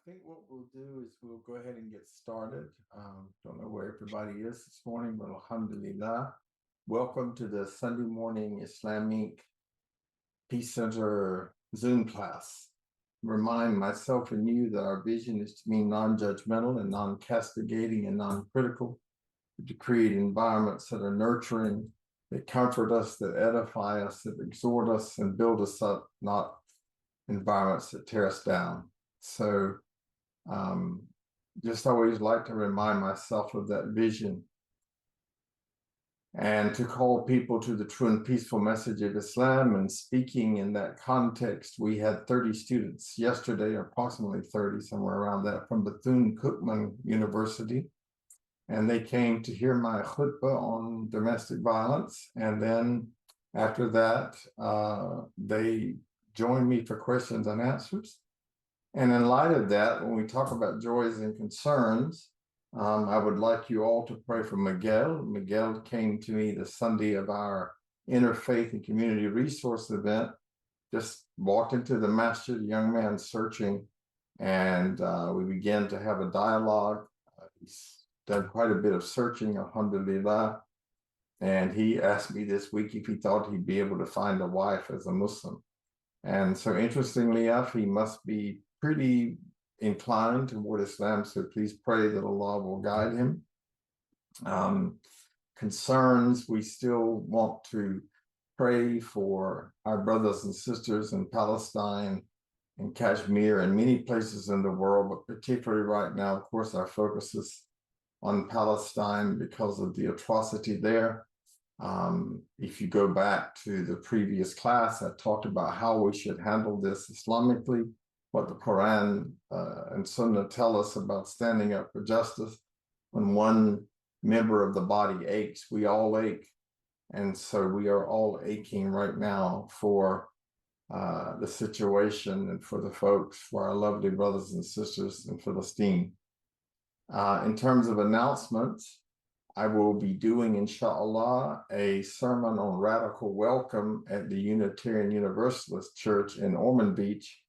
think what we'll do is we'll go ahead and get started. Don't know where everybody is this morning, but alhamdulillah. Welcome to the Sunday morning Islamic Peace Center Zoom class. Remind myself and you that our vision is to be non-judgmental and non-castigating and non-critical, to create environments that are nurturing, that comfort us, that edify us, that exhort us and build us up, not environments that tear us down. So just always like to remind myself of that vision and to call people to the true and peaceful message of Islam. And speaking in that context, we had 30 students yesterday, approximately 30, somewhere around that, from Bethune-Cookman University. And they came to hear my khutbah on domestic violence. And then after that, they joined me for questions and answers. And in light of that, when we talk about joys and concerns, I would like you all to pray for Miguel. Miguel came to me the Sunday of our Interfaith and Community Resource event, just walked into the masjid, young man searching, and we began to have a dialogue. He's done quite a bit of searching, alhamdulillah. And he asked me this week if he thought he'd be able to find a wife as a Muslim. And so interestingly enough, he must be pretty inclined toward Islam. So please pray that Allah will guide him. Concerns, we still want to pray for our brothers and sisters in Palestine and Kashmir and many places in the world, but particularly right now, of course, our focus is on Palestine because of the atrocity there. If you go back to the previous class, I talked about how we should handle this Islamically, what the Quran and Sunnah tell us about standing up for justice. When one member of the body aches, we all ache. And so we are all aching right now for the situation and for the folks, for our lovely brothers and sisters in Palestine. In terms of announcements, I will be doing, inshallah, a sermon on radical welcome at the Unitarian Universalist Church in Ormond Beach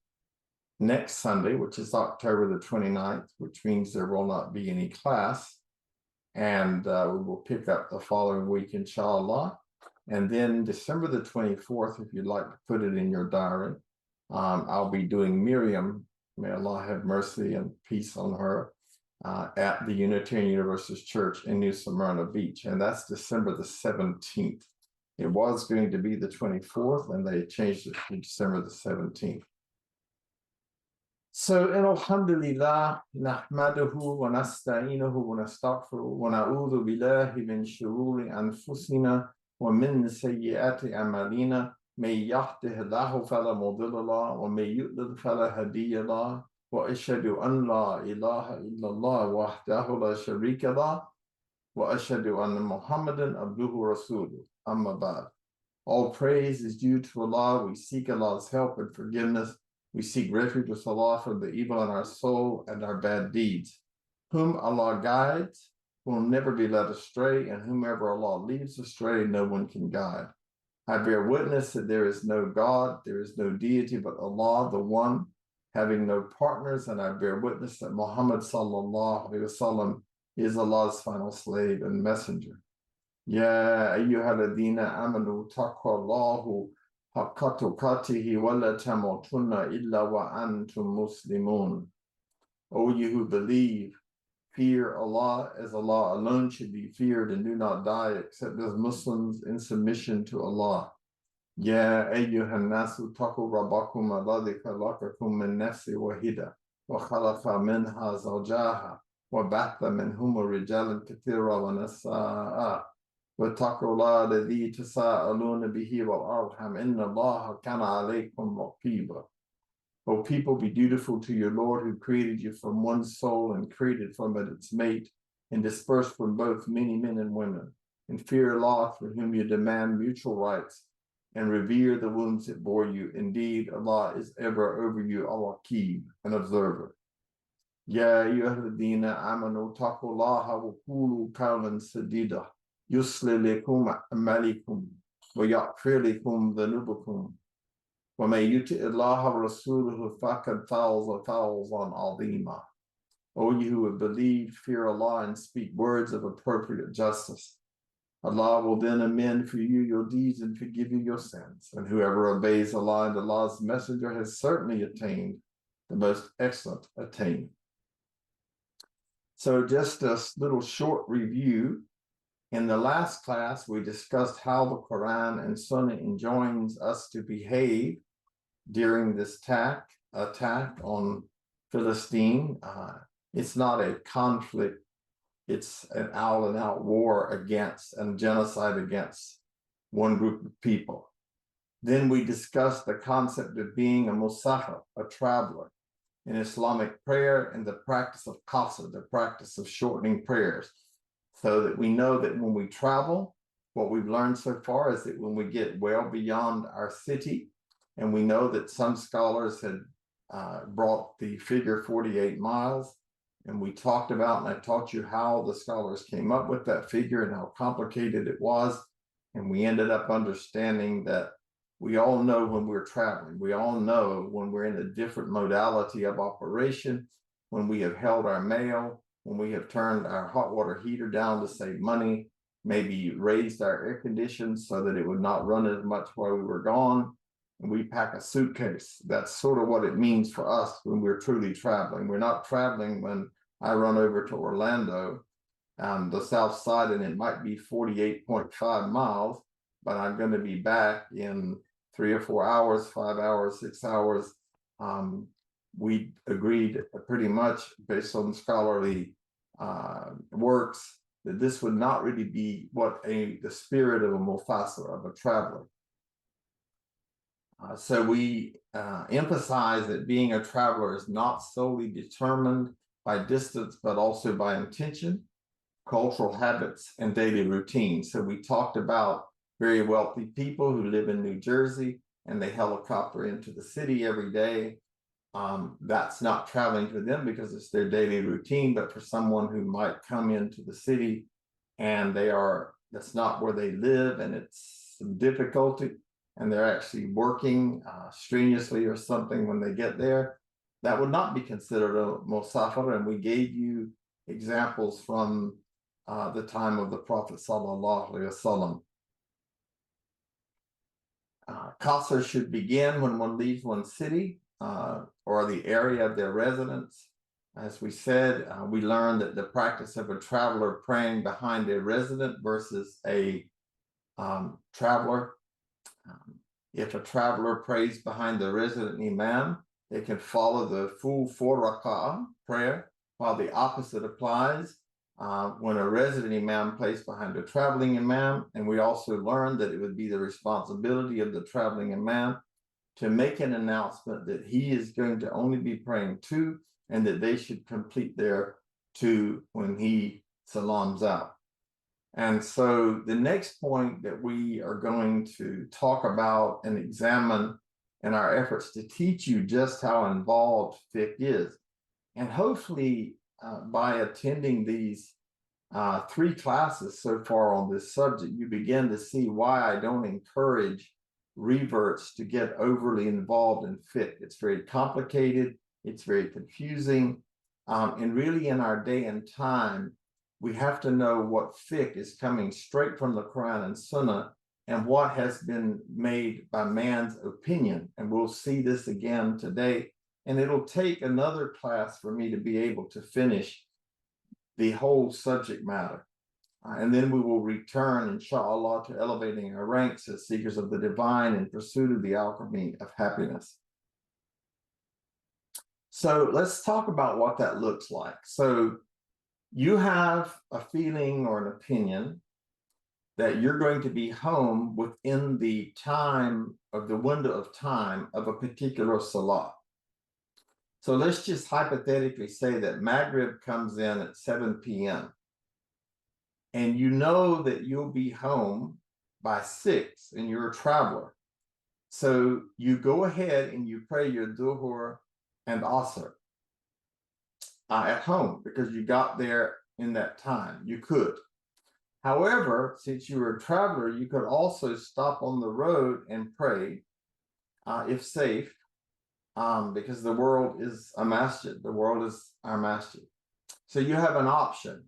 next Sunday, which is October the 29th, which means there will not be any class. And we will pick up the following week, inshallah. And then December the 24th, if you'd like to put it in your diary, I'll be doing Miriam, may Allah have mercy and peace on her, at the Unitarian Universalist Church in New Smyrna Beach, and that's December the 17th. It was going to be the 24th, and they changed it to December the 17th. So, alhamdulillah, nahmaduhu wa nasta'inuhu wa nastaghfiruhu wa na'udhu billahi min shururi anfusina wa min sayyiati a'malina. May yahdihillahu fala mudilla lahu wa may yudlil fala hadiya lahu. وأشهد أن لا إله إلا الله وحده لا شريك له وأشهد أن محمدا عبده ورسوله أما بعد. All praise is due to Allah. We seek Allah's help and forgiveness. We seek refuge with Allah from the evil in our soul and our bad deeds. Whom Allah guides will never be led astray, and whomever Allah leads astray, no one can guide. I bear witness that there is no God, there is no deity but Allah, the One, having no partners, and I bear witness that Muhammad sallallahu alaihi wasallam is Allah's final slave and messenger. Ya ayyuhalladhina amanu taqwallahu haqqa tuqatihi wa la tamutunna illa wa antum muslimun. O you who believe, fear Allah as Allah alone should be feared, and do not die except as Muslims in submission to Allah. يا أيها الناس اتقوا ربكم الذي خلقكم من نفس واحدة وخلق منها زوجها وبث منهما رجالا كثيرا ونساء واتقوا الله الذي تساءلون به والأرحام إن الله كان عليكم رقيبا. O people, be dutiful to your Lord who created you from one soul and created from it its mate and dispersed from both many men and women. And fear Allah, for whom you demand mutual rights, and revere the wombs that bore you. Indeed, Allah is ever over you, al-Aqib, an observer. Ya ayyuhalladhina amanu taqullaha wa qulu qawlan sadida yuslih lakum a'malakum wa yaghfir lakum dhunubakum وَمَن يُطِعِ اللَّهَ وَرَسُولَهُ فَقَدْ فَازَ فَوْزًا عَظِيمًا. O you who have believed, fear Allah and speak words of appropriate justice. Allah will then amend for you your deeds and forgive you your sins. And whoever obeys Allah and Allah's messenger has certainly attained the most excellent attainment. So just a little short review. In the last class, we discussed how the Quran and Sunnah enjoins us to behave during this attack on Philistine. It's not a conflict. It's an out-and-out war against and genocide against one group of people. Then we discussed the concept of being a Musafir, a traveler, in Islamic prayer and the practice of qasr, the practice of shortening prayers, so that we know that when we travel, what we've learned so far is that when we get well beyond our city, and we know that some scholars had brought the figure 48 miles, and we talked about, and I taught you how the scholars came up with that figure and how complicated it was. And we ended up understanding that we all know when we're traveling, we all know when we're in a different modality of operation, when we have held our mail, when we have turned our hot water heater down to save money, maybe raised our air conditions so that it would not run as much while we were gone, and we pack a suitcase. That's sort of what it means for us when we're truly traveling. We're not traveling when I run over to Orlando, the south side, and it might be 48.5 miles, but I'm going to be back in 3 or 4 hours, 5 hours, 6 hours. We agreed pretty much based on scholarly works that this would not really be the spirit of a mufasir, of a traveler. So we emphasize that being a traveler is not solely determined by distance, but also by intention, cultural habits, and daily routine. So we talked about very wealthy people who live in New Jersey and they helicopter into the city every day. That's not traveling for them because it's their daily routine, but for someone who might come into the city and that's not where they live and it's some difficulty, and they're actually working strenuously or something when they get there, that would not be considered a musafir. And we gave you examples from the time of the Prophet sallallahu alaihi wasallam. Qasr should begin when one leaves one city or the area of their residence. As we said, we learned that the practice of a traveler praying behind a resident versus a traveler. If a traveler prays behind the resident imam, they can follow the full 4 rak'ah prayer, while the opposite applies when a resident imam prays behind a traveling imam. And we also learned that it would be the responsibility of the traveling imam to make an announcement that he is going to only be praying 2, and that they should complete their 2 when he salams out. And so the next point that we are going to talk about and examine in our efforts to teach you just how involved fiqh is. And hopefully by attending these 3 classes so far on this subject, you begin to see why I don't encourage reverts to get overly involved in fiqh. It's very complicated, it's very confusing, and really in our day and time, we have to know what fiqh is coming straight from the Quran and Sunnah and what has been made by man's opinion. And we'll see this again today. And it'll take another class for me to be able to finish the whole subject matter. And then we will return, inshallah, to elevating our ranks as seekers of the divine in pursuit of the alchemy of happiness. So let's talk about what that looks like. So you have a feeling or an opinion that you're going to be home within the time of the window of time of a particular salah. So let's just hypothetically say that Maghrib comes in at 7 p.m. and you know that you'll be home by 6 and you're a traveler. So you go ahead and you pray your Dhuhr and Asr at home because you got there in that time. You could. However, since you were a traveler, you could also stop on the road and pray. if safe, because the world is a masjid. The world is our masjid. So you have an option,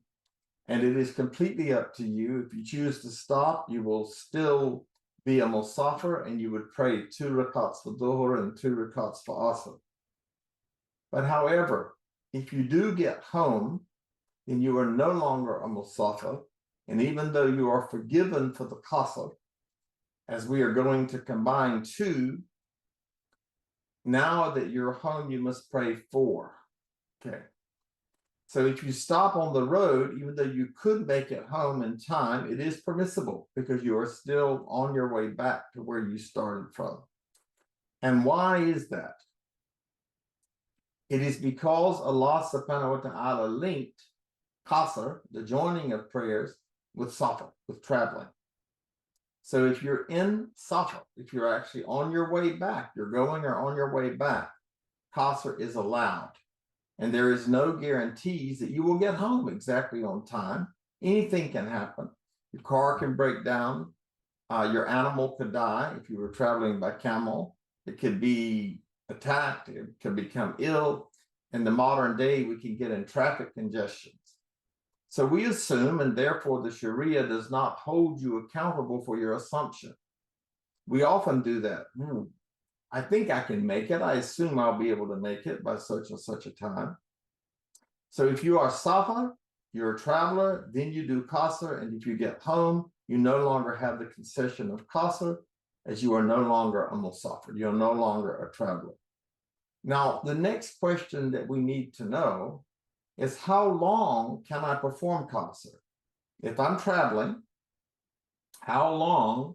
and it is completely up to you. If you choose to stop, you will still be a Musafir, and you would pray 2 rakats for Dhuhr and 2 rakats for Asr. But however, if you do get home, then you are no longer a Musafir, and even though you are forgiven for the qasr, as we are going to combine 2, now that you're home, you must pray 4. Okay. So if you stop on the road, even though you could make it home in time, it is permissible because you are still on your way back to where you started from. And why is that? It is because Allah subhanahu wa ta'ala linked qasr, the joining of prayers, with safar, with traveling. So if you're in safar, if you're actually on your way back, you're going or on your way back, qasr is allowed. And there is no guarantees that you will get home exactly on time. Anything can happen. Your car can break down. Your animal could die if you were traveling by camel. It could be attacked. It could become ill. In the modern day, we can get in traffic congestions. So we assume, and therefore the Sharia does not hold you accountable for your assumption. We often do that. I think I can make it. I assume I'll be able to make it by such and such a time. So if you are safar, you're a traveler, then you do qasr, and if you get home, you no longer have the concession of qasr, as you are no longer a musafir. You're no longer a traveler. Now, the next question that we need to know is, how long can I perform qasr? If I'm traveling, how long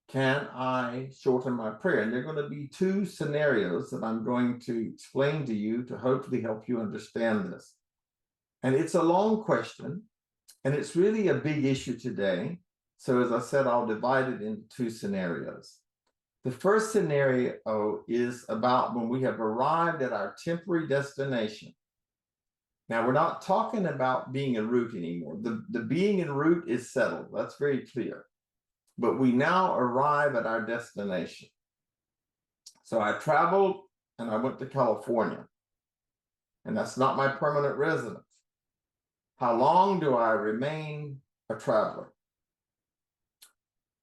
can I shorten my prayer? And there are going to be 2 scenarios that I'm going to explain to you to hopefully help you understand this. And it's a long question, and it's really a big issue today. So as I said, I'll divide it into 2 scenarios. The first scenario is about when we have arrived at our temporary destination. Now, we're not talking about being en route anymore. The being en route is settled. That's very clear. But we now arrive at our destination. So I traveled and I went to California, and that's not my permanent residence. How long do I remain a traveler?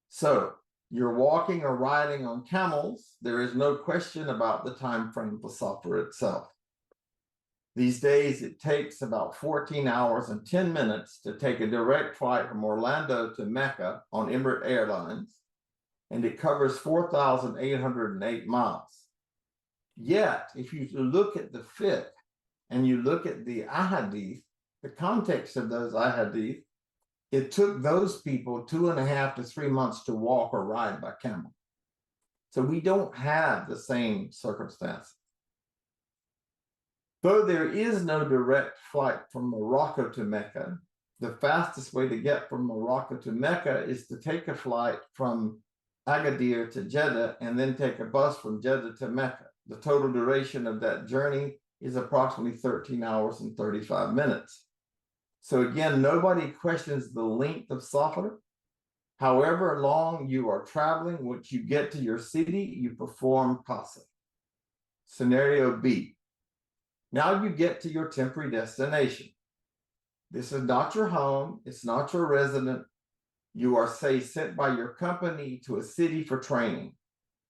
So you're walking or riding on camels. There is no question about the time frame for safar itself. These days, it takes about 14 hours and 10 minutes to take a direct flight from Orlando to Mecca on Emirates Airlines, and it covers 4,808 miles. Yet, if you look at the fiqh and you look at the ahadith, the context of those ahadith, it took those people 2.5 to 3 months to walk or ride by camel. So we don't have the same circumstances. Though there is no direct flight from Morocco to Mecca, the fastest way to get from Morocco to Mecca is to take a flight from Agadir to Jeddah and then take a bus from Jeddah to Mecca. The total duration of that journey is approximately 13 hours and 35 minutes. So again, nobody questions the length of safar. However long you are traveling, once you get to your city, you perform qasr. Scenario B. Now you get to your temporary destination. This is not your home. It's not your residence. You are, say, sent by your company to a city for training,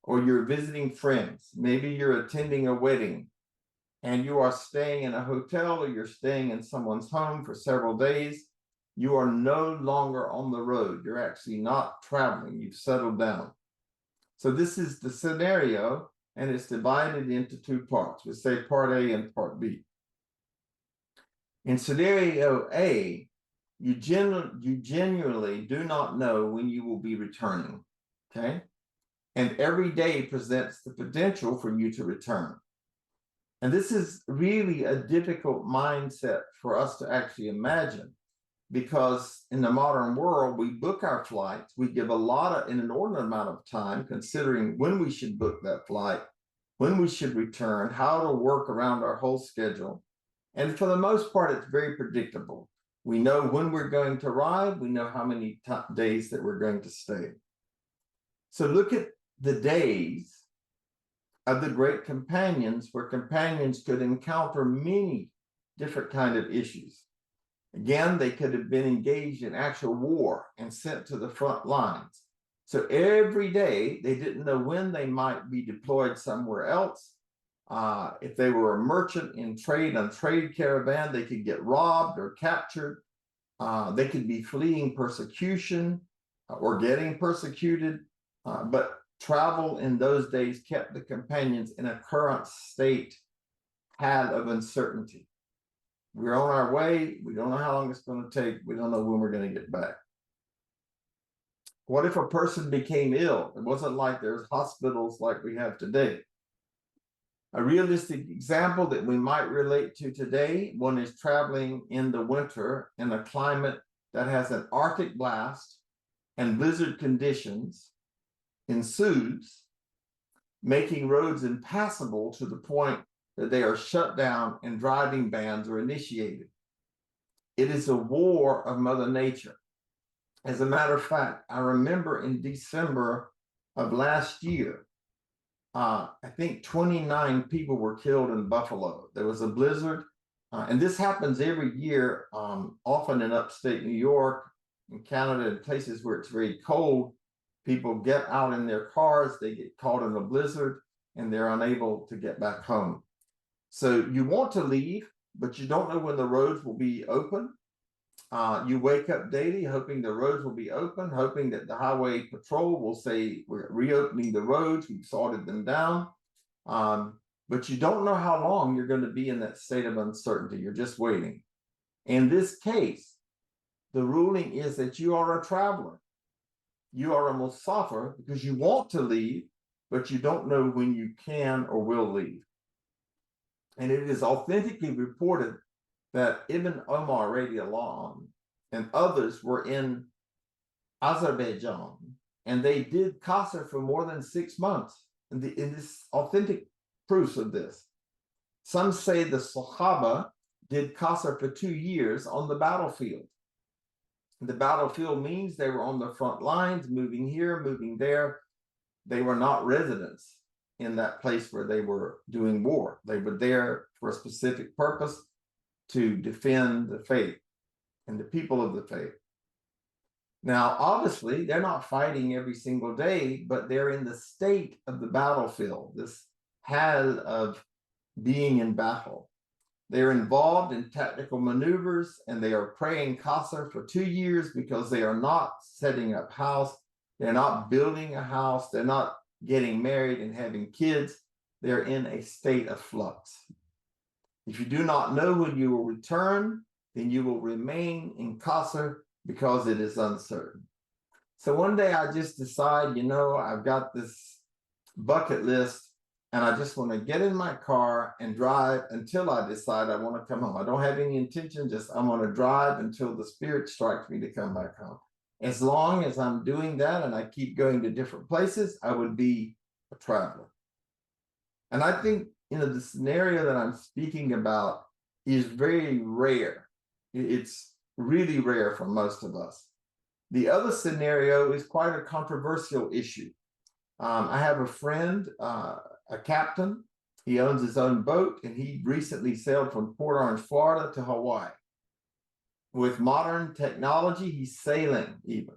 or you're visiting friends. Maybe you're attending a wedding, and you are staying in a hotel, or you're staying in someone's home for several days. You are no longer on the road. You're actually not traveling. You've settled down. So this is the scenario, and it's divided into 2 parts. We say part A and part B. In scenario A, you genuinely do not know when you will be returning, okay? And every day presents the potential for you to return. And this is really a difficult mindset for us to actually imagine, because in the modern world, we book our flights, we give a lot of, an inordinate amount of time considering when we should book that flight, when we should return, how to work around our whole schedule. And for the most part, it's very predictable. We know when we're going to arrive, we know how many days that we're going to stay. So look at the days of the great companions, where companions could encounter many different kind of issues. Again, they could have been engaged in actual war and sent to the front lines. So every day, they didn't know when they might be deployed somewhere else. If they were a merchant in trade on trade caravan, they could get robbed or captured. They could be fleeing persecution or getting persecuted. But travel in those days kept the companions in a current state of uncertainty. We're on our way. We don't know how long it's going to take. We don't know when we're going to get back. What if a person became ill? It wasn't like there's hospitals like we have today. A realistic example that we might relate to today, one is traveling in the winter in a climate that has an Arctic blast and blizzard conditions ensues, making roads impassable to the point that they are shut down and driving bans are initiated. It is a war of Mother Nature. As a matter of fact, I remember in December of last year, I think 29 people were killed in Buffalo. There was a blizzard, and this happens every year, often in upstate New York, in Canada, and places where it's very cold. People get out in their cars, they get caught in a blizzard, and they're unable to get back home. So you want to leave, but you don't know when the roads will be open. You wake up daily hoping the roads will be open, hoping that the highway patrol will say, we're reopening the roads, we've sorted them down. But you don't know how long you're going to be in that state of uncertainty. You're just waiting. In this case, the ruling is that you are a traveler. You are a Musafir because you want to leave, but you don't know when you can or will leave. And it is authentically reported that Ibn Omar radiallahu and others were in Azerbaijan, and they did Qasr for more than 6 months. And this authentic proofs of this. Some say the Sahaba did Qasr for 2 years on the battlefield. The battlefield means they were on the front lines, moving here, moving there. They were not residents in that place where they were doing war. They were there for a specific purpose, to defend the faith and the people of the faith. Now, obviously, they're not fighting every single day, but they're in the state of the battlefield, this hal of being in battle. They're involved in tactical maneuvers, and they are praying Qasr for 2 years because they are not setting up house. They're not building a house. They're not getting married and having kids. They're in a state of flux. If you do not know when you will return, then you will remain in Qasr because it is uncertain. So one day I just decide, I've got this bucket list, and I just want to get in my car and drive until I decide I want to come home. I don't have any intention, just I want to drive until the Spirit strikes me to come back home. As long as I'm doing that and I keep going to different places, I would be a traveler. And I think, the scenario that I'm speaking about is very rare. It's really rare for most of us. The other scenario is quite a controversial issue. I have a friend, a captain. He owns his own boat, and he recently sailed from Port Orange, Florida to Hawaii. With modern technology, he's sailing even.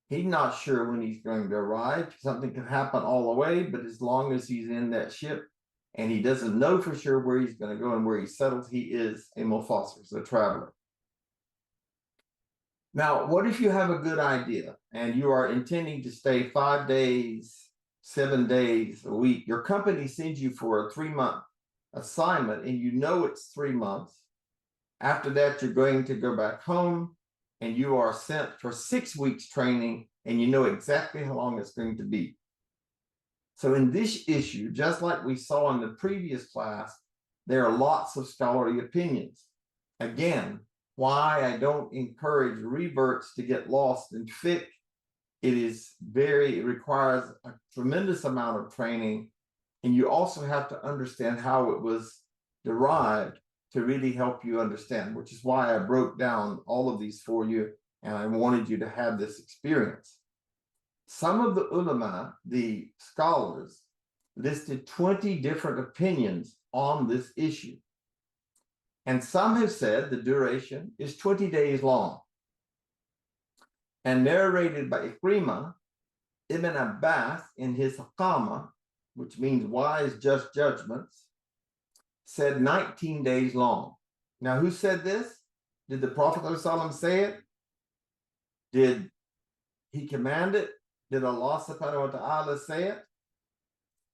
He's not sure when he's going to arrive. Something can happen all the way, but as long as he's in that ship and he doesn't know for sure where he's going to go and where he settles, he is a Musafir, a traveler. Now, what if you have a good idea and you are intending to stay 5 days, 7 days a week? Your company sends you for a 3-month assignment, and it's 3 months. After that, you're going to go back home, and you are sent for 6 weeks training, and you know exactly how long it's going to be. So in this issue, just like we saw in the previous class, there are lots of scholarly opinions. Again, why I don't encourage reverts to get lost in fiqh. It requires a tremendous amount of training, and you also have to understand how it was derived to really help you understand, which is why I broke down all of these for you, and I wanted you to have this experience. Some of the ulama, the scholars, listed 20 different opinions on this issue. And some have said the duration is 20 days long. And narrated by Ikrimah, Ibn Abbas in his Haqama, which means wise, just judgments, said 19 days long. Now, who said this? Did the Prophet ﷺ say it? Did he command it? Did Allah subhanahu wa ta'ala say it?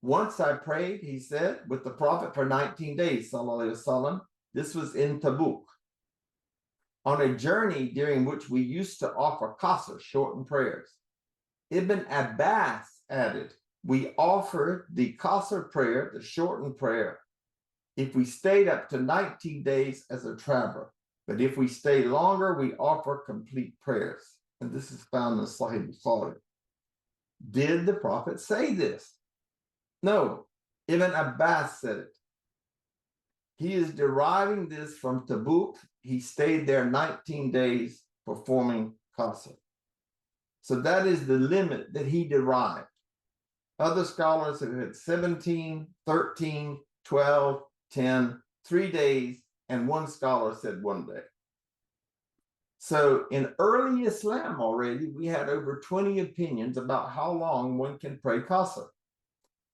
Once I prayed, he said, with the Prophet for 19 days, sallallahu alaihi wasallam. This was in Tabuk, on a journey during which we used to offer qasr, shortened prayers. Ibn Abbas added, we offered the qasr prayer, the shortened prayer, if we stayed up to 19 days as a traveler. But if we stay longer, we offer complete prayers. And this is found in Sahih Bukhari. Did the Prophet say this? No, Ibn Abbas said it. He is deriving this from Tabuk. He stayed there 19 days performing qasr. So that is the limit that he derived. Other scholars have had 17, 13, 12, 10, 3 days, and one scholar said 1 day. So in early Islam already, we had over 20 opinions about how long one can pray qasr.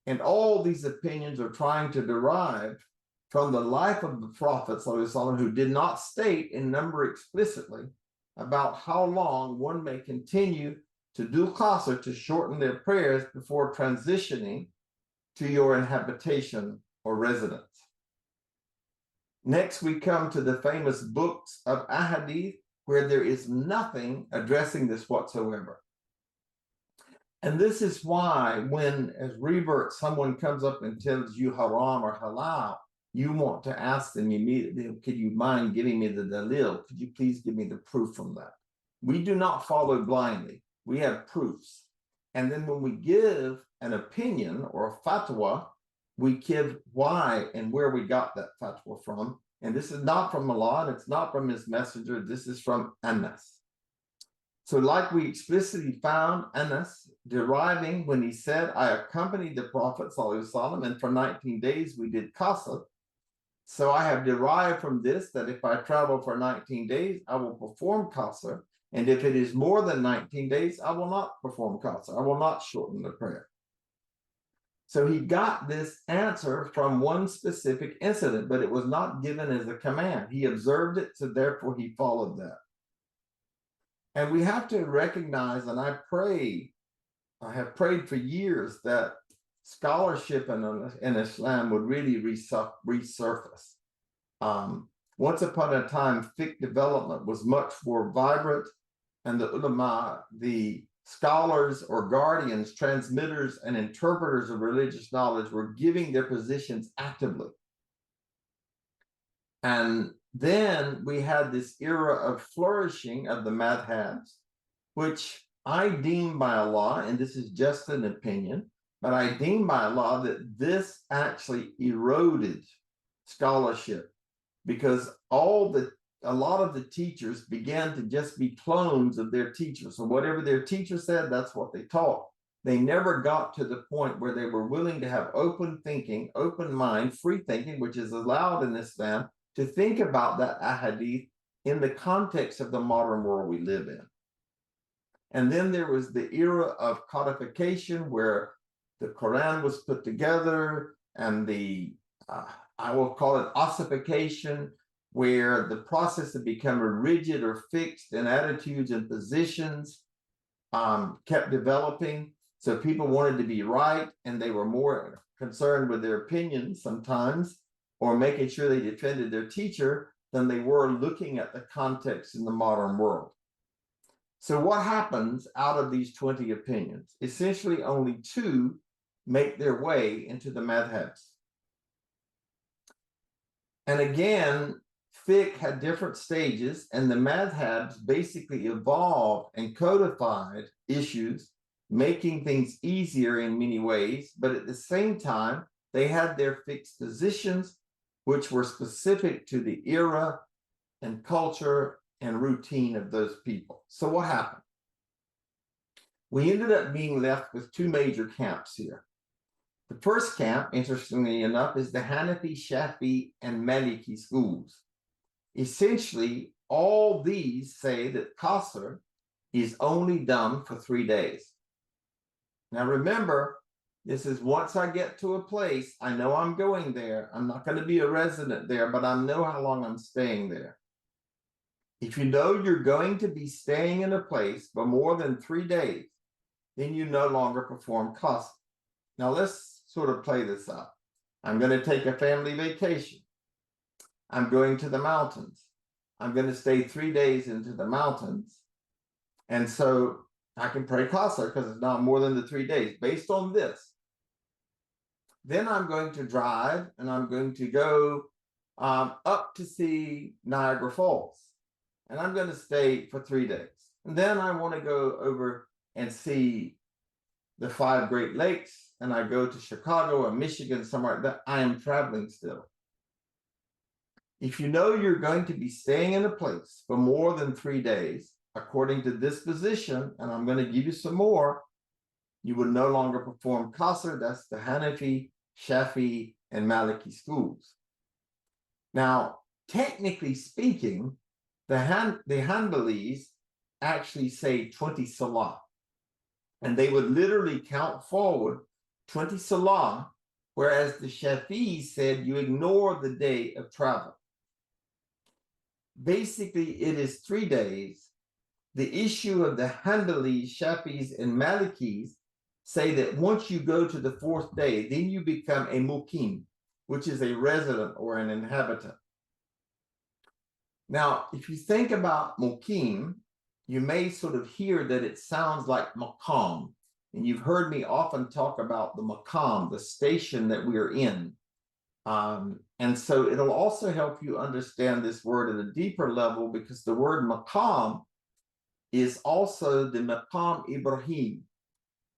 And all these opinions are trying to derive from the life of the Prophet ﷺ, who did not state in number explicitly about how long one may continue to do qasr, to shorten their prayers before transitioning to your habitation or residence. Next, we come to the famous books of ahadith, where there is nothing addressing this whatsoever. And this is why when, as revert, someone comes up and tells you haram or halal, you want to ask them immediately, could you mind giving me the dalil? Could you please give me the proof from that? We do not follow blindly. We have proofs. And then when we give an opinion or a fatwa, we give why and where we got that fatwa from. And this is not from Allah, and it's not from his messenger. This is from Anas. So like we explicitly found Anas deriving when he said, I accompanied the Prophet ﷺ, and for 19 days we did qasr. So I have derived from this that if I travel for 19 days, I will perform qasr. And if it is more than 19 days, I will not perform qasr. I will not shorten the prayer. So he got this answer from one specific incident, but it was not given as a command. He observed it, so therefore he followed that. And we have to recognize, and I have prayed for years that scholarship in Islam would really resurface. Once upon a time, fiqh development was much more vibrant, and the ulama, the scholars or guardians, transmitters, and interpreters of religious knowledge were giving their positions actively. And then we had this era of flourishing of the madhabs, which I deem by Allah, and this is just an opinion, but I deem by Allah that this actually eroded scholarship, because a lot of the teachers began to just be clones of their teachers. So whatever their teacher said, that's what they taught. They never got to the point where they were willing to have open thinking, open mind, free thinking, which is allowed in Islam, to think about that ahadith in the context of the modern world we live in. And then there was the era of codification, where the Quran was put together, and the, I will call it ossification, where the process had become rigid or fixed, and attitudes and positions kept developing. So people wanted to be right, and they were more concerned with their opinions sometimes, or making sure they defended their teacher, than they were looking at the context in the modern world. So what happens out of these 20 opinions? Essentially, only 2 make their way into the madhabs. And again, fiqh had different stages, and the madhabs basically evolved and codified issues, making things easier in many ways, but at the same time, they had their fixed positions, which were specific to the era and culture and routine of those people. So what happened? We ended up being left with 2 major camps here. The first camp, interestingly enough, is the Hanafi, Shafi, and Maliki schools. Essentially, all these say that Qasr is only done for 3 days. Now remember, this is once I get to a place, I know I'm going there. I'm not going to be a resident there, but I know how long I'm staying there. If you know you're going to be staying in a place for more than 3 days, then you no longer perform qasr. Now let's sort of play this out. I'm going to take a family vacation. I'm going to the mountains. I'm going to stay 3 days into the mountains. And so I can pray qasr because it's not more than the 3 days based on this. Then I'm going to drive and I'm going to go up to see Niagara Falls. And I'm going to stay for 3 days. And then I want to go over and see the 5 Great Lakes, and I go to Chicago or Michigan, somewhere like that. I am traveling still. If you know you're going to be staying in a place for more than 3 days, according to this position, and I'm going to give you some more, you will no longer perform qasr. That's the Hanafi, Shafi, and Maliki schools. Now, technically speaking, the Hanbalis actually say 20 salah. And they would literally count forward 20 salah, whereas the Shafi'is said you ignore the day of travel. Basically, it is 3 days. The issue of the Hanbalis, Shafis, and Malikis say that once you go to the 4th day, then you become a mukim, which is a resident or an inhabitant. Now, if you think about mukim, you may sort of hear that it sounds like maqam. And you've heard me often talk about the maqam, the station that we're in. And so it'll also help you understand this word at a deeper level, because the word maqam is also the maqam Ibrahim.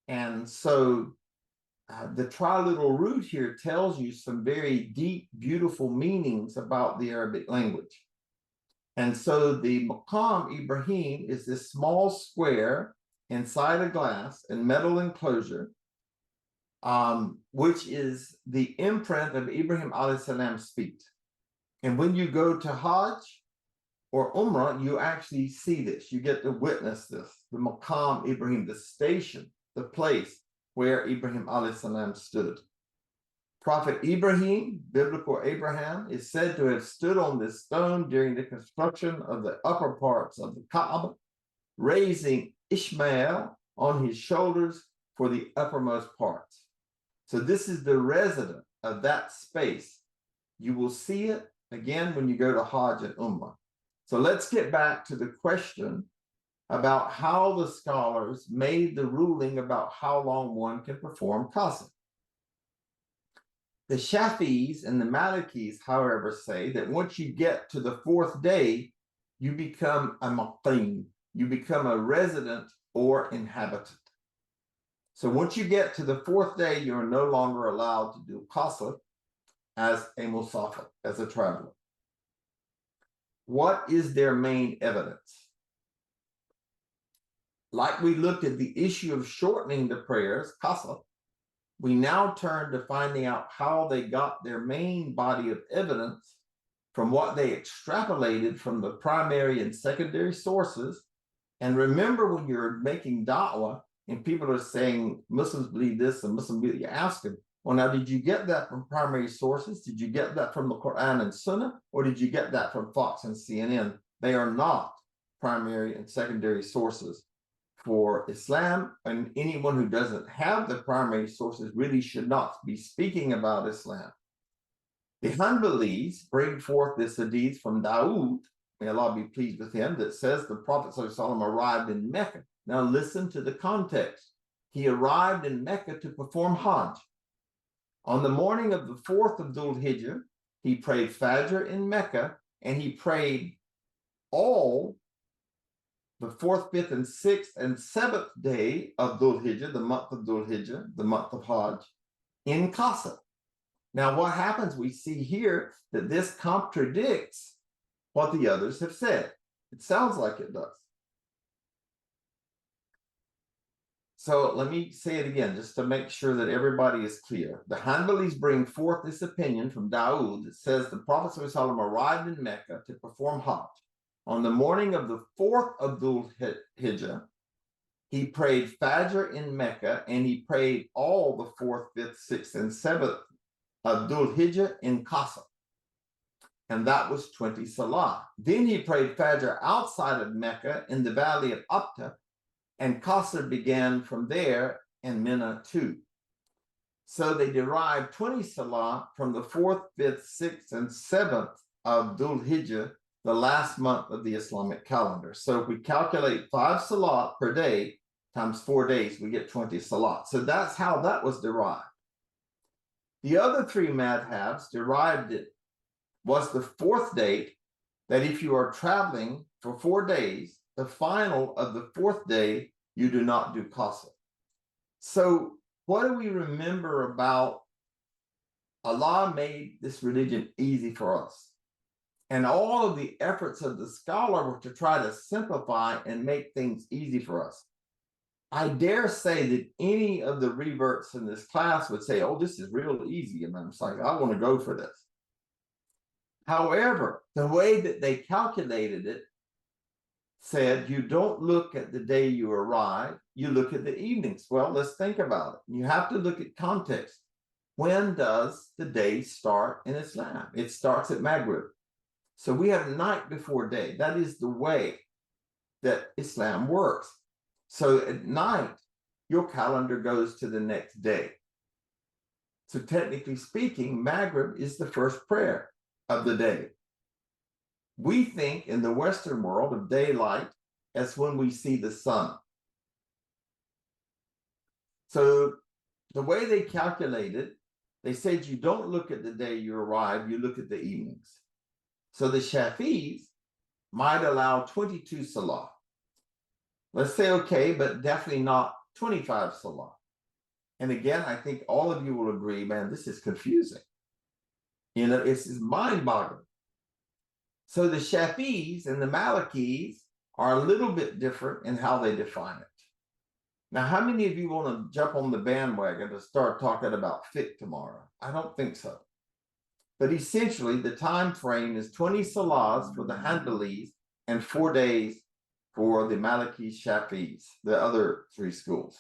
And so the triliteral root here tells you some very deep, beautiful meanings about the Arabic language. And so the maqam Ibrahim is this small square inside a glass and metal enclosure, which is the imprint of Ibrahim A.S.L.A.M's feet. And when you go to Hajj or Umrah, you actually see this. You get to witness this, the maqam Ibrahim, the station, the place where Ibrahim A.S.L.A.M stood. Prophet Ibrahim, biblical Abraham, is said to have stood on this stone during the construction of the upper parts of the Kaaba, raising Ishmael on his shoulders for the uppermost parts. So this is the resident of that space. You will see it again when you go to Hajj and Umrah. So let's get back to the question about how the scholars made the ruling about how long one can perform qasr. The Shafis and the Malikis, however, say that once you get to the 4th day, you become a maqim, you become a resident or inhabitant. So once you get to the 4th day, you're no longer allowed to do qasr as a Musafir, as a traveler. What is their main evidence? Like we looked at the issue of shortening the prayers, qasr, we now turn to finding out how they got their main body of evidence from what they extrapolated from the primary and secondary sources. And remember, when you're making da'wah and people are saying Muslims believe this and Muslims believe, you ask them, well, now, did you get that from primary sources? Did you get that from the Quran and Sunnah? Or did you get that from Fox and CNN? They are not primary and secondary sources for Islam, and anyone who doesn't have the primary sources really should not be speaking about Islam. The Hanbalis bring forth this hadith from Dawood, may Allah be pleased with him, that says the Prophet ﷺ arrived in Mecca. Now listen to the context. He arrived in Mecca to perform Hajj. On the morning of the 4th of Dhul Hijjah, he prayed Fajr in Mecca, and he prayed all the 4th, 5th, and 6th, and 7th day of Dhul Hijjah, the month of Dhul Hijjah, the month of Hajj, in qasr. Now, what happens? We see here that this contradicts what the others have said. It sounds like it does. So let me say it again, just to make sure that everybody is clear. The Hanbalis bring forth this opinion from Dawood that says the Prophet ﷺ arrived in Mecca to perform Hajj. On the morning of the 4th of Dhul Hijjah, he prayed Fajr in Mecca, and he prayed all the 4th, 5th, 6th, and 7th of Dhul Hijjah in Qasr. And that was 20 Salah. Then he prayed Fajr outside of Mecca in the valley of Abta, and Qasr began from there and Mina too. So they derived 20 Salah from the 4th, 5th, 6th, and 7th of Dhul Hijjah, the last month of the Islamic calendar. So if we calculate 5 Salah per day times 4 days, we get 20 Salah. So that's how that was derived. The other 3 madhabs derived it was the 4th date, that if you are traveling for 4 days, the final of the 4th day, you do not do Qasr. So what do we remember about Allah made this religion easy for us? And all of the efforts of the scholar were to try to simplify and make things easy for us. I dare say that any of the reverts in this class would say, oh, this is real easy. And I'm like, I want to go for this. However, the way that they calculated it said you don't look at the day you arrive, you look at the evenings. Well, let's think about it. You have to look at context. When does the day start in Islam? It starts at Maghrib. So we have night before day. That is the way that Islam works. So at night, your calendar goes to the next day. So technically speaking, Maghrib is the first prayer of the day. We think in the Western world of daylight as when we see the sun. So the way they calculated, they said you don't look at the day you arrive, you look at the evenings. So the Shafi'is might allow 22 Salah. Let's say, okay, but definitely not 25 Salah. And again, I think all of you will agree, man, this is confusing. You know, it's mind-boggling. So the Shafi'is and the Malikis are a little bit different in how they define it. Now, how many of you want to jump on the bandwagon to start talking about fiqh tomorrow? I don't think so. But essentially, the time frame is 20 salahs for the Hanbalis and 4 days for the Maliki Shafi'is, the other 3 schools.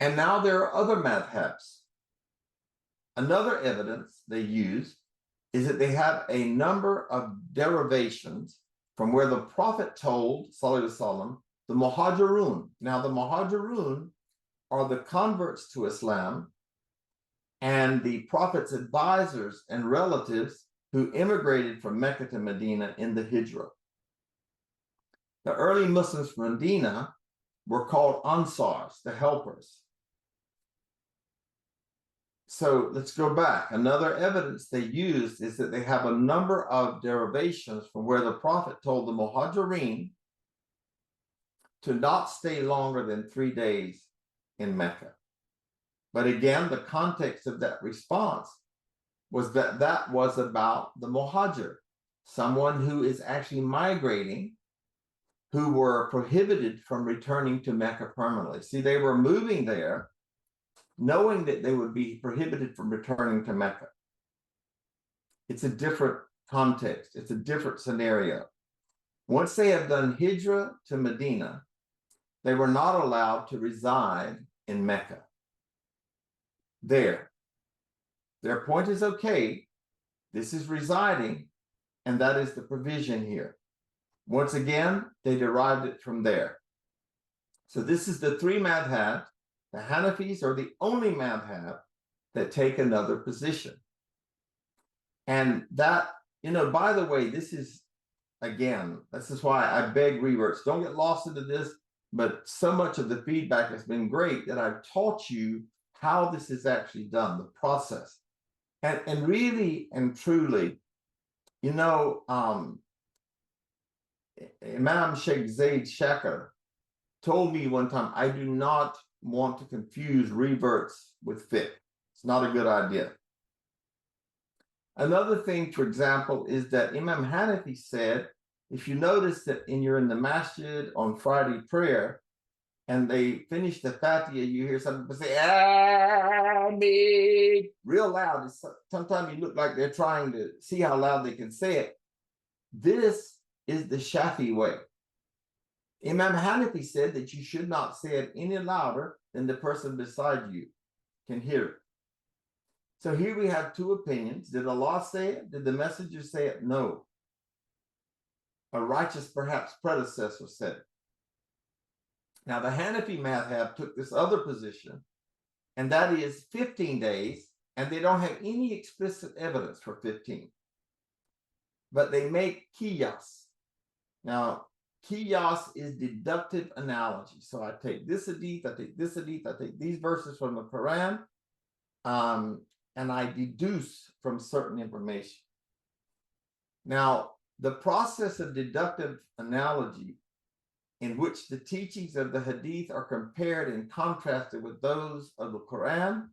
And now there are other madhabs. Another evidence they use is that they have a number of derivations from where the Prophet told, sallallahu alaihi wasallam, the Muhajirun. Now, the Muhajirun are the converts to Islam and the Prophet's advisors and relatives who immigrated from Mecca to Medina in the Hijrah. The early Muslims from Medina were called Ansars, the helpers. So let's go back. Another evidence they used is that they have a number of derivations from where the Prophet told the Muhajirin to not stay longer than 3 days in Mecca. But again, the context of that response was that that was about the Muhajir, someone who is actually migrating, who were prohibited from returning to Mecca permanently. See, they were moving there knowing that they would be prohibited from returning to Mecca. It's a different context. It's a different scenario. Once they have done Hijrah to Medina, they were not allowed to reside in Mecca. Their point is okay. This is residing, and that is the provision here. Once again, they derived it from there. So this is the 3 madhabs. The Hanafis are the only madhab that take another position. And that, you know, by the way, this is, again, this is why I beg reverts, don't get lost into this, but so much of the feedback has been great that I've taught you how this is actually done, the process. And really and truly, you know, Imam Sheikh Zaid Shakir told me one time, I do not want to confuse reverts with fiqh. It's not a good idea. Another thing, for example, is that Imam Hanafi said, if you notice that you're in the masjid on Friday prayer, and they finish the Fatiha, you hear some people say, Ameen, real loud. Sometimes you look like they're trying to see how loud they can say it. This is the Shafi way. Imam Hanafi said that you should not say it any louder than the person beside you can hear it. So here we have two opinions. Did Allah say it? Did the messenger say it? No. A righteous, perhaps, predecessor said it. Now, the Hanafi madhab took this other position, and that is 15 days, and they don't have any explicit evidence for 15. But they make qiyas. Now, qiyas is deductive analogy. So I take this hadith, I take this hadith, I take these verses from the Quran, and I deduce from certain information. Now, the process of deductive analogy, in which the teachings of the hadith are compared and contrasted with those of the Quran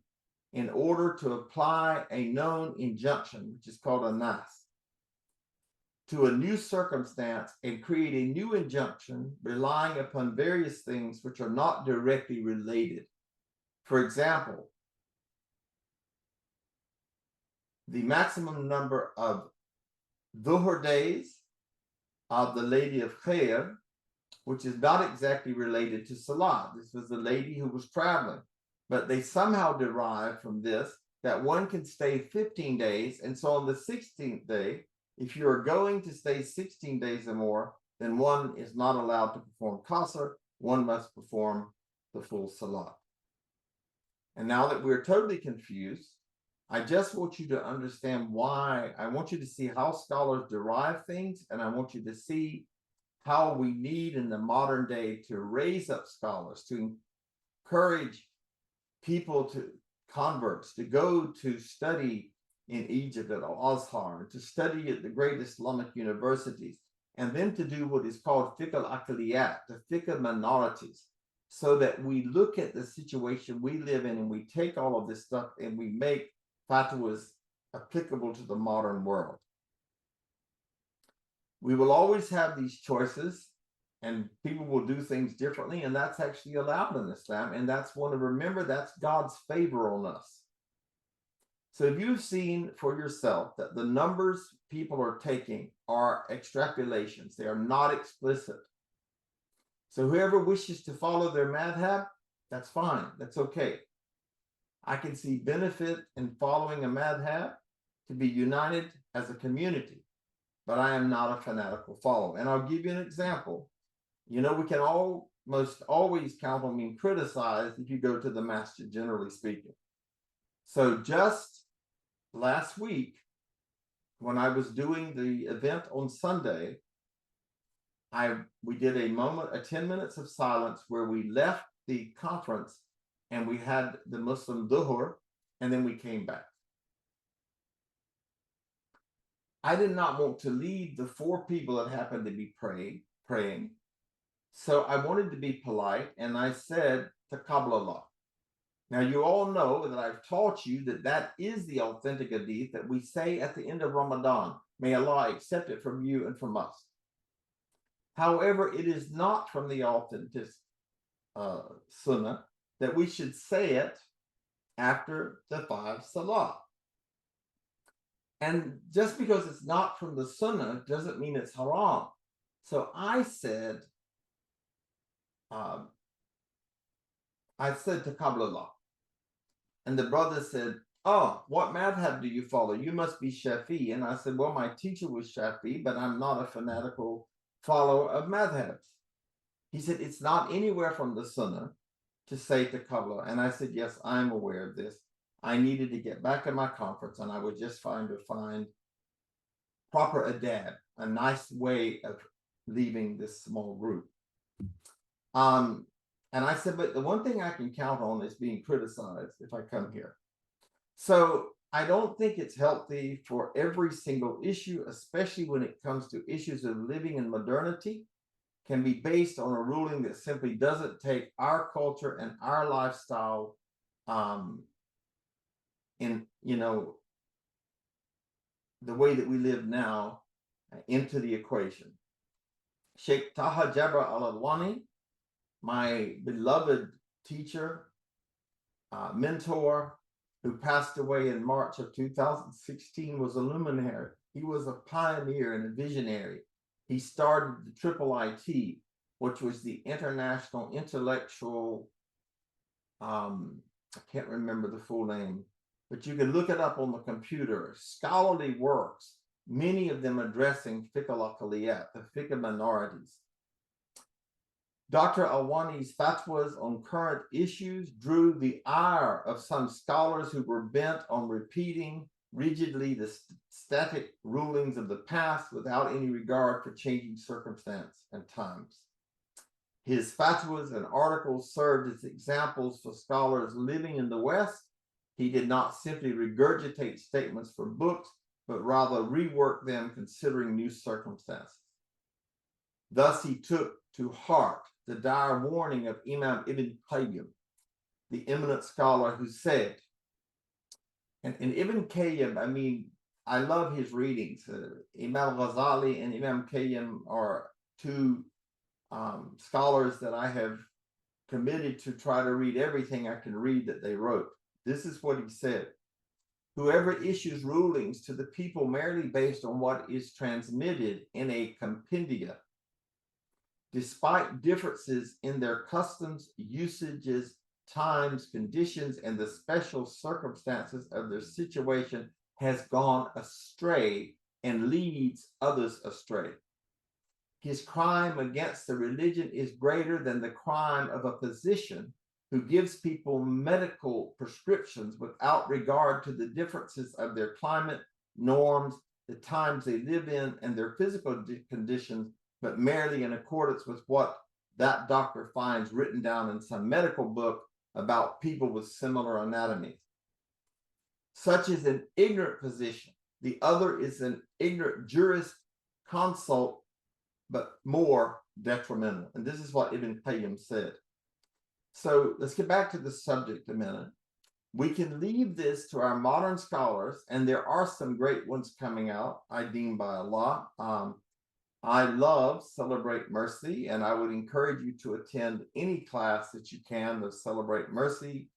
in order to apply a known injunction, which is called a nas, to a new circumstance and create a new injunction relying upon various things which are not directly related. For example, the maximum number of dhuhr days of the Lady of Khair, which is not exactly related to Salah. This was the lady who was traveling, but they somehow derived from this that one can stay 15 days, and so on the 16th day, if you're going to stay 16 days or more, then one is not allowed to perform qasr, one must perform the full Salah. And now that we're totally confused, I just want you to understand why. I want you to see how scholars derive things, and I want you to see how we need in the modern day to raise up scholars, to encourage people, to converts, to go to study in Egypt at Al-Azhar, to study at the great Islamic universities, and then to do what is called fiqh al-aqliyat, the fiqh of minorities, so that we look at the situation we live in and we take all of this stuff and we make fatwas applicable to the modern world. We will always have these choices, and people will do things differently, and that's actually allowed in Islam, and that's one to remember, that's God's favor on us. So if you've seen for yourself that the numbers people are taking are extrapolations, they are not explicit. So whoever wishes to follow their madhab, that's fine, that's okay. I can see benefit in following a madhab to be united as a community, but I am not a fanatical follower. And I'll give you an example. You know, we can almost always count on being criticized if you go to the masjid, generally speaking. So just last week, when I was doing the event on Sunday, we did a 10 minutes of silence where we left the conference and we had the Muslim dhuhr, and then we came back. I did not want to leave the 4 people that happened to be praying. So I wanted to be polite, and I said, Taqabbalallah. Now, you all know that I've taught you that that is the authentic hadith that we say at the end of Ramadan. May Allah accept it from you and from us. However, it is not from the authentic sunnah that we should say it after the 5 salah. And just because it's not from the sunnah doesn't mean it's haram. So I said Taqabbalallah. And the brother said, oh, what madhab do you follow? You must be Shafi. And I said, well, my teacher was Shafi, but I'm not a fanatical follower of madhabs. He said, it's not anywhere from the sunnah to say Taqabbalallah. And I said, yes, I'm aware of this. I needed to get back in my conference, and I was just trying to find proper adab, a nice way of leaving this small group. And I said, but the one thing I can count on is being criticized if I come here. So I don't think it's healthy for every single issue, especially when it comes to issues of living in modernity, can be based on a ruling that simply doesn't take our culture and our lifestyle in, you know, the way that we live now into the equation. Sheikh Taha Jabra al-Alwani my beloved teacher, mentor, who passed away in March of 2016, was a luminary. He was a pioneer and a visionary. He started the IIIT, which was the International Intellectual, I can't remember the full name, but you can look it up on the computer. Scholarly works, many of them addressing fiqh al-aqliyat, the fiqh minorities. Dr. Alwani's fatwas on current issues drew the ire of some scholars who were bent on repeating rigidly the static rulings of the past without any regard for changing circumstance and times. His fatwas and articles served as examples for scholars living in the West. He did not simply regurgitate statements from books, but rather rework them considering new circumstances. Thus, he took to heart the dire warning of Imam Ibn Qayyim, the eminent scholar who said, and Ibn Qayyim, I mean, I love his readings. Imam Ghazali and Imam Qayyim are two scholars that I have committed to try to read everything I can read that they wrote. This is what he said. Whoever issues rulings to the people merely based on what is transmitted in a compendia, despite differences in their customs, usages, times, conditions, and the special circumstances of their situation, has gone astray and leads others astray. His crime against the religion is greater than the crime of a physician who gives people medical prescriptions without regard to the differences of their climate, norms, the times they live in, and their physical conditions, but merely in accordance with what that doctor finds written down in some medical book about people with similar anatomy. Such is an ignorant physician. The other is an ignorant jurist consult, but more detrimental. And this is what Ibn Qayyim said. So let's get back to the subject a minute. We can leave this to our modern scholars, and there are some great ones coming out, I deem by Allah. I love Celebrate Mercy, and I would encourage you to attend any class that you can of Celebrate Mercy.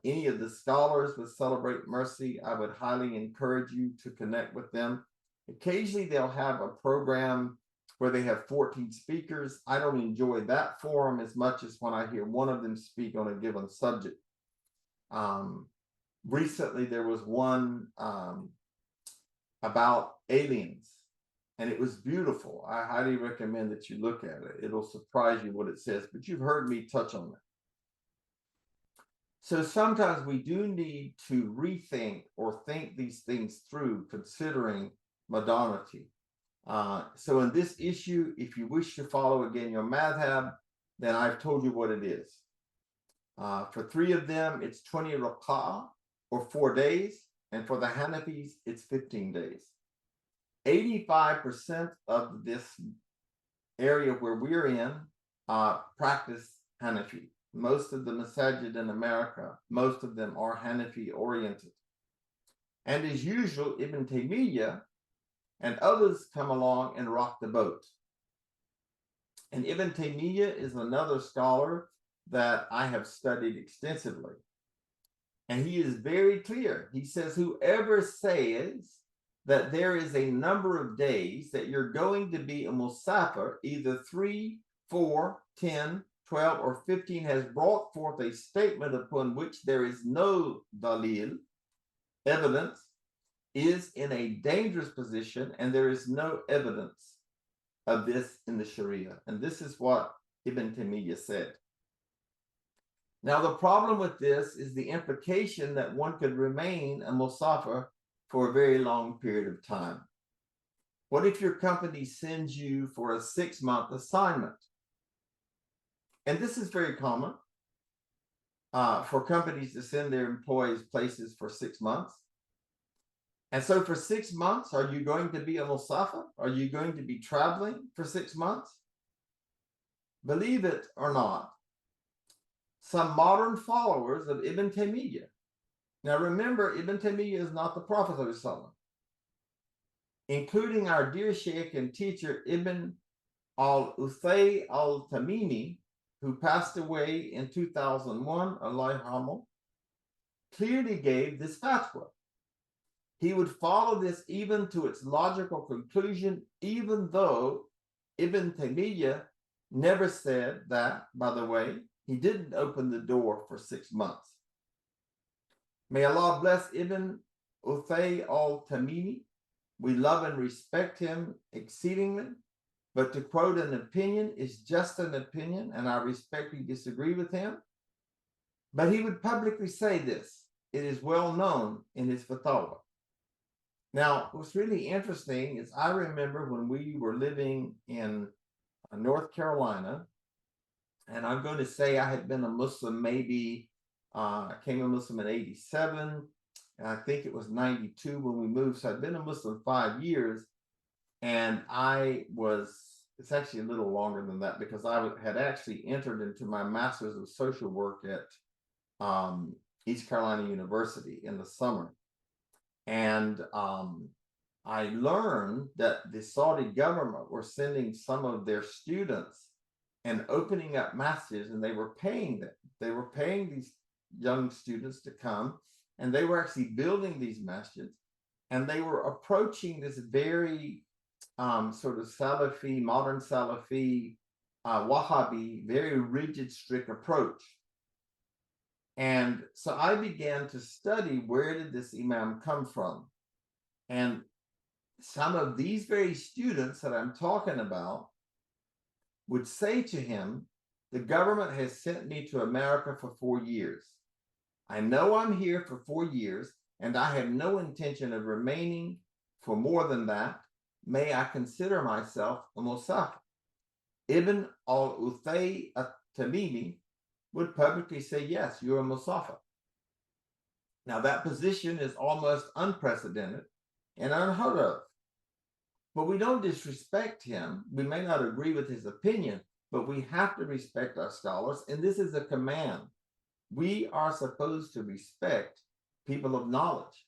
Any of the scholars with Celebrate Mercy, I would highly encourage you to connect with them. Occasionally, they'll have a program where they have 14 speakers. I don't enjoy that forum as much as when I hear one of them speak on a given subject. Recently, there was one about aliens, and it was beautiful. I highly recommend that you look at it. It'll surprise you what it says, but you've heard me touch on that. So sometimes we do need to rethink or think these things through, considering modernity. So in this issue, if you wish to follow again your madhab, then I've told you what it is. For 3 of them, it's 20 rak'ah or 4 days, and for the Hanafis, it's 15 days. 85% of this area where we're in practice Hanafi. Most of the masajid in America, most of them are Hanafi oriented. And as usual, Ibn Taymiyyah and others come along and rock the boat. And Ibn Taymiyyah is another scholar that I have studied extensively. And he is very clear. He says, whoever says that there is a number of days that you're going to be a Musafir, either 3, 4, 10, 12, or 15, has brought forth a statement upon which there is no dalil, evidence, is in a dangerous position, and there is no evidence of this in the Sharia. And this is what Ibn Taymiyyah said. Now, the problem with this is the implication that one could remain a Musafir for a very long period of time. What if your company sends you for a 6-month assignment? And this is very common for companies to send their employees places for 6 months. And so for 6 months, are you going to be a Musafir? Are you going to be traveling for 6 months? Believe it or not, some modern followers of Ibn Taymiyyah. Now remember, Ibn Taymiyyah is not the Prophet ﷺ, including our dear Sheikh and teacher Ibn al-Uthay al-Tamimi, who passed away in 2001, Allah clearly gave this fatwa. He would follow this even to its logical conclusion, even though Ibn Taymiyyah never said that, by the way, he didn't open the door for 6 months. May Allah bless Ibn Uthayy al-Tamimi. We love and respect him exceedingly, but to quote an opinion is just an opinion, and I respectfully disagree with him. But he would publicly say this. It is well known in his fatwa. Now, what's really interesting is I remember when we were living in North Carolina, and I'm going to say I had been a Muslim maybe, I came a Muslim in 87, and I think it was 92 when we moved. So I'd been a Muslim 5 years, and it's actually a little longer than that because I had actually entered into my Master's of Social Work at East Carolina University in the summer. And I learned that the Saudi government were sending some of their students and opening up masjids, and they were paying them. They were paying these young students to come, and they were actually building these masjids, and they were approaching this very sort of Salafi, modern Salafi, Wahhabi, very rigid, strict approach. And so I began to study, where did this Imam come from? And some of these very students that I'm talking about would say to him, the government has sent me to America for 4 years. I know I'm here for 4 years, and I have no intention of remaining for more than that. May I consider myself a Musafir? Ibn al-Uthayy at-Tamimi would publicly say, yes, you're a Musafir. Now, that position is almost unprecedented and unheard of. But we don't disrespect him. We may not agree with his opinion, but we have to respect our scholars, and this is a command. We are supposed to respect people of knowledge.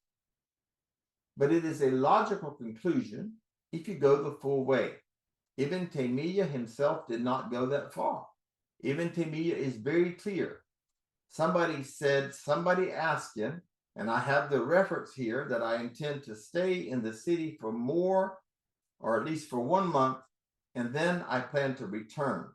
But it is a logical conclusion if you go the full way. Ibn Taymiyyah himself did not go that far. Ibn Taymiyyah is very clear. Somebody asked him, and I have the reference here, that I intend to stay in the city for more, or at least for 1 month, and then I plan to return.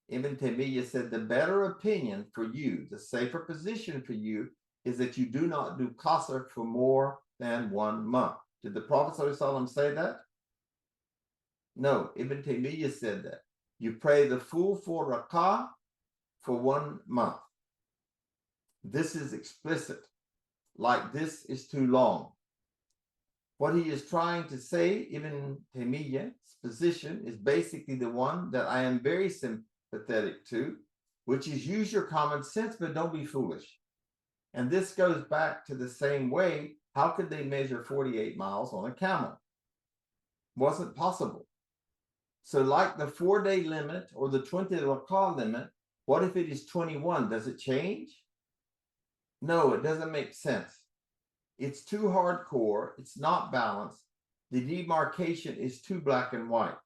Ibn Taymiyyah said, the better opinion for you, the safer position for you, is that you do not do qasr for more than 1 month. Did the Prophet ﷺ say that? No, Ibn Taymiyyah said that. You pray the full 4 rak'ah for 1 month. This is explicit. Like this is too long. What he is trying to say, Ibn Taymiyyah's position, is basically the one that I am very sympathetic to, which is use your common sense, but don't be foolish. And this goes back to the same way. How could they measure 48 miles on a camel? Wasn't possible. So like the 4-day limit or the 20 rak'ah limit, what if it is 21? Does it change? No, it doesn't make sense. It's too hardcore. It's not balanced. The demarcation is too black and white.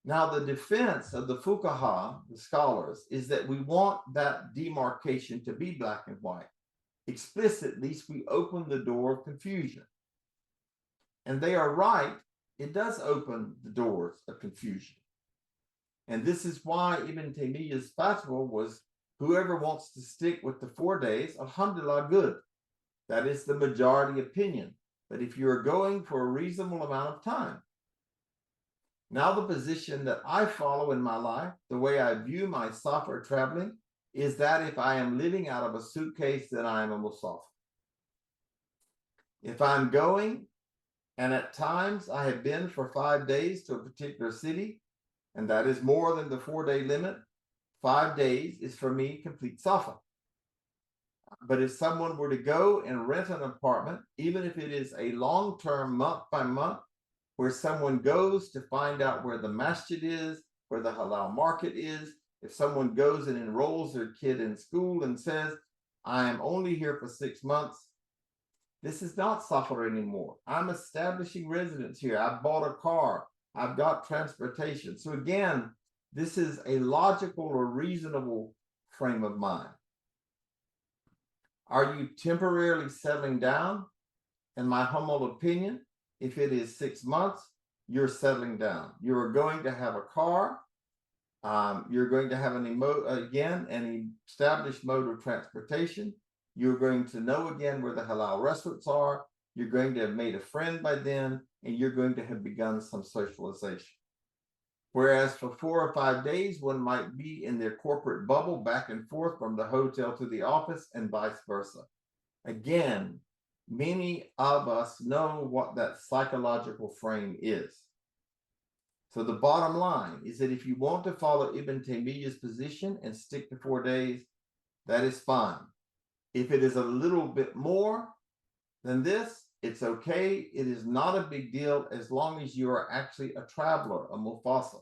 Now, the defense of the fuqaha, the scholars, is that we want that demarcation to be black and white. Explicitly, we open the door of confusion. And they are right. It does open the doors of confusion. And this is why Ibn Taymiyyah's fatwa was, whoever wants to stick with the 4 days, alhamdulillah, good. That is the majority opinion. But if you're going for a reasonable amount of time. Now, the position that I follow in my life, the way I view my safar traveling, is that if I am living out of a suitcase, then I am a musafir. If I'm going, and at times I have been for 5 days to a particular city, and that is more than the 4-day limit, 5 days is for me complete safar. But if someone were to go and rent an apartment, even if it is a long-term, month by month, where someone goes to find out where the masjid is, where the halal market is, if someone goes and enrolls their kid in school and says, I am only here for 6 months, this is not safar anymore. I'm establishing residence here. I've bought a car. I've got transportation. So again, This is a logical or reasonable frame of mind. Are you temporarily settling down? In my humble opinion, if it is 6 months, you're settling down. You're going to have a car. You're going to have an established mode of transportation. You're going to know again where the halal restaurants are. You're going to have made a friend by then, and you're going to have begun some socialization. Whereas for 4 or 5 days, one might be in their corporate bubble back and forth from the hotel to the office and vice versa. Again, many of us know what that psychological frame is. So the bottom line is that if you want to follow Ibn Taymiyyah's position and stick to 4 days, that is fine. If it is a little bit more than this, it's okay. It is not a big deal as long as you are actually a traveler, a mufassir.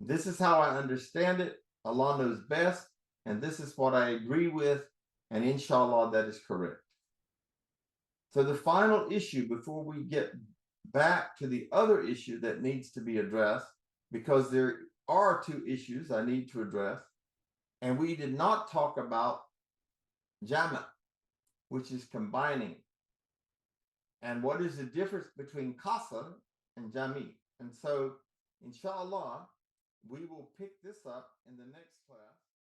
This is how I understand it. Allah knows best, and this is what I agree with, and inshallah, that is correct. So the final issue before we get back to the other issue that needs to be addressed, because there are 2 issues I need to address, and we did not talk about jama', which is combining. And what is the difference between qasr and jami'? And so, inshallah, we will pick this up in the next class.